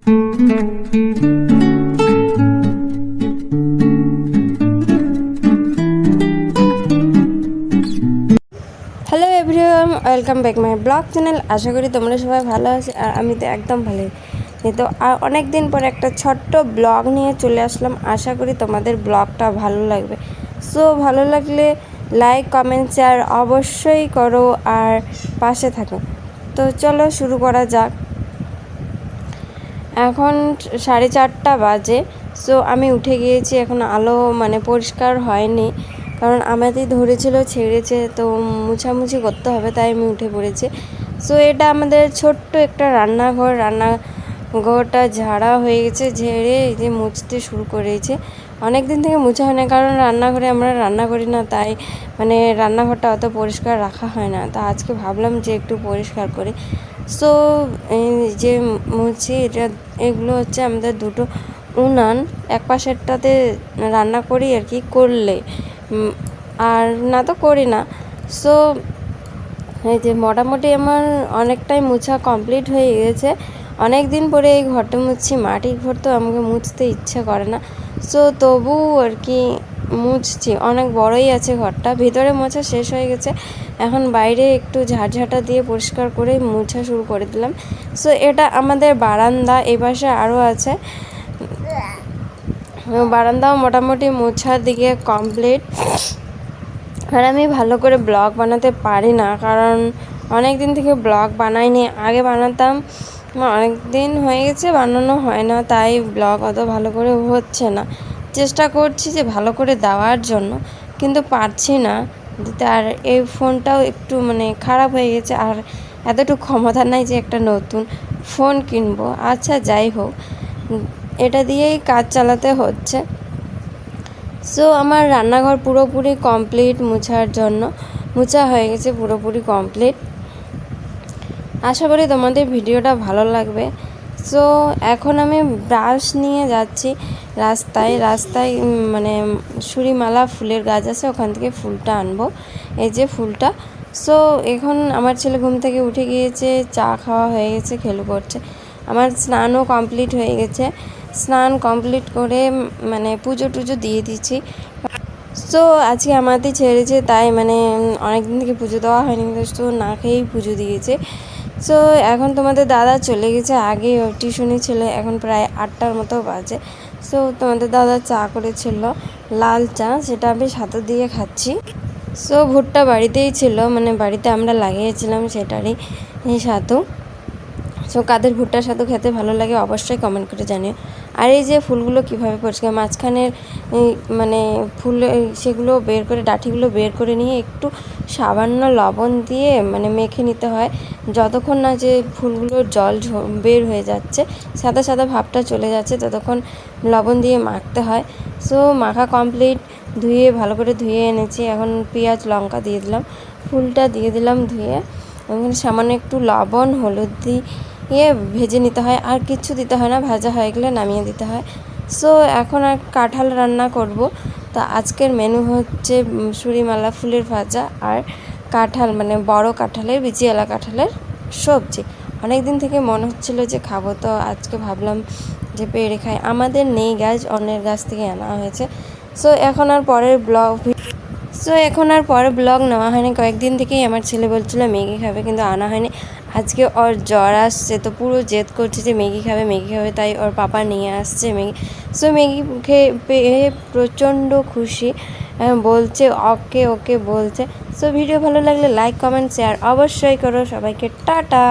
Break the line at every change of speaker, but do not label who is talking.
Hello everyone, welcome back my blog channel. আশা করি তোমরা সবাই ভালো আছো আর আমি তো একদম ভালোই। তো অনেক দিন পর একটা ছোট্ট ব্লগ নিয়ে চলে আসলাম। আশা করি তোমাদের ব্লগটা ভালো লাগবে। সো ভালো লাগলে লাইক, কমেন্ট, শেয়ার অবশ্যই করো আর পাশে থাকো। তো চলো শুরু করা যাক। এখন 4:30 বাজে। সো আমি উঠে গিয়েছি, এখন আলো পরিষ্কার হয়নি, কারণ আমাদের ধরেছিল ছেড়েছে, তো মুছামুছি করতে হবে, তাই আমি উঠে পড়েছি। সো এটা আমাদের ছোট্ট একটা রান্নাঘরটা ঝাড়া হয়ে গেছে, ঝেড়ে এই যে মুছতে শুরু করেছে। অনেক দিন থেকে মুছা হয় না, কারণ রান্নাঘরে আমরা রান্না করি না, তাই রান্নাঘরটা অত পরিষ্কার রাখা হয় না। তা আজকে ভাবলাম যে একটু পরিষ্কার করি। সো এই যে মুছি, এগুলো হচ্ছে আমাদের দুটো উনান, এক পাশেরটাতে রান্না করি আর কি, করলে আর না তো করি না। সো এই যে মোটামুটি আমার অনেকটাই মুছা কমপ্লিট হয়ে গেছে। অনেক দিন পরে এই ঘরটা মুছছি, মাটির ঘর তো আমাকে মুছতে ইচ্ছে করে না। সো তবু আর কি মুছছি, অনেক বড়ই আছে ঘরটা। ভিতরে মোছা শেষ হয়ে গেছে, এখন বাইরে একটু ঝাড়ঝাঁটা দিয়ে পরিষ্কার করে মুছা শুরু করে দিলাম। সো এটা আমাদের বারান্দা, এই পাশে আরও আছে। বারান্দাও মোটামুটি মোছার দিকে কমপ্লিট। আর আমি ভালো করে ব্লগ বানাতে পারি না, কারণ অনেক দিন থেকে ব্লগ বানাইনি। আগে বানাতাম, অনেক দিন হয়ে গেছে বানানো হয় না, তাই ব্লগ অত ভালো করে হচ্ছে না। চেষ্টা করছি যে ভালো করে দেওয়ার জন্য, কিন্তু পারছি না দিতে। আর এই ফোনটাও একটু খারাপ হয়ে গেছে, আর এতটুকু ক্ষমতা নাই যে একটা নতুন ফোন কিনবো। আচ্ছা যাই হোক, এটা দিয়েই কাজ চালাতে হচ্ছে। সো আমার রান্নাঘর পুরোপুরি কমপ্লিট মুছার জন্য, মুছা হয়ে গেছে, পুরোপুরি কমপ্লিট। আশা করি তোমাদের ভিডিওটা ভালো লাগবে। সো এখন আমি ব্রাশ নিয়ে যাচ্ছি রাস্তায় সুরিমালা ফুলের গাছ আছে, ওখান থেকে ফুলটা আনবো, এই যে ফুলটা। সো এখন আমার ছেলে ঘুম থেকে উঠে গিয়েছে, চা খাওয়া হয়ে গেছে, খেলু করছে। আমার স্নানও কমপ্লিট হয়ে গেছে, স্নান কমপ্লিট করে পুজো টুজো দিয়ে দিচ্ছি। সো আজকে আমাদের ছেড়েছে, তাই অনেক দিন থেকে পুজো দেওয়া হয়নি, তো না খেয়েই পুজো দিয়েছে। সো এখন তোমাদের দাদা চলে গেছে, আগে টিউশনি ছিল, এখন প্রায় 8টার মতো বাজে। সো তোমাদের দাদা চা করেছিল, লাল চা, সেটা আমি সাথে দিয়ে খাচ্ছি। সো ভুট্টা বাড়িতেই ছিল, বাড়িতে আমরা লাগিয়েছিলাম, সেটারই সাথু। সো কাদের ভুট্টার সাথে খেতে ভালো লাগে অবশ্যই কমেন্ট করে জানিও। আর এই যে ফুলগুলো কীভাবে পরিষ্কার, মাঝখানের ফুল সেগুলো বের করে, ডাঁটিগুলো বের করে নিয়ে একটু সামান্য লবণ দিয়ে মেখে নিতে হয়, যতক্ষণ না যে ফুলগুলোর জল বের হয়ে যাচ্ছে, সাদা সাদা ভাবটা চলে যাচ্ছে, ততক্ষণ লবণ দিয়ে মাখতে হয়। সো মাখা কমপ্লিট, ভালো করে ধুয়ে এনেছি। এখন পেঁয়াজ লঙ্কা দিয়ে দিলাম, ফুলটা দিয়ে দিলাম ধুয়ে, সামান্য একটু লবণ হলুদ দিয়ে ভেজে নিতে হয়, আর কিছু দিতে হয় না, ভাজা হয়ে গেলে নামিয়ে দিতে হয়। সো এখন আর কাঁঠাল রান্না করব। তো আজকের মেনু হচ্ছে সুরিমালা ফুলের ভাজা আর কাঁঠাল, বড় কাঁঠালের, বিচিওয়ালা কাঁঠালের সবজি। অনেক দিন থেকে মনে হচ্ছিলো যে খাবো, তো আজকে ভাবলাম যে পেড়ে খাই। আমাদের নেই গাছ, অন্যের গাছ থেকে আনা হয়েছে। সো এখন আর পরের ব্লগ নেওয়া হয়নি। কয়েকদিন থেকেই আমার ছেলে বলছিল ম্যাগি খাবে, কিন্তু আনা হয়নি। আজকে ওর জ্বর আসছে, তো পুরো জেদ করছে যে ম্যাগি খাবে, তাই ওর পাপা নিয়ে আসছে ম্যাগি। সো ম্যাগি খেয়ে পেয়ে প্রচণ্ড খুশি, বলছে ওকে ওকে বলছে। সো ভিডিও ভালো লাগলে লাইক, কমেন্ট, শেয়ার অবশ্যই করো। সবাইকে টাটা।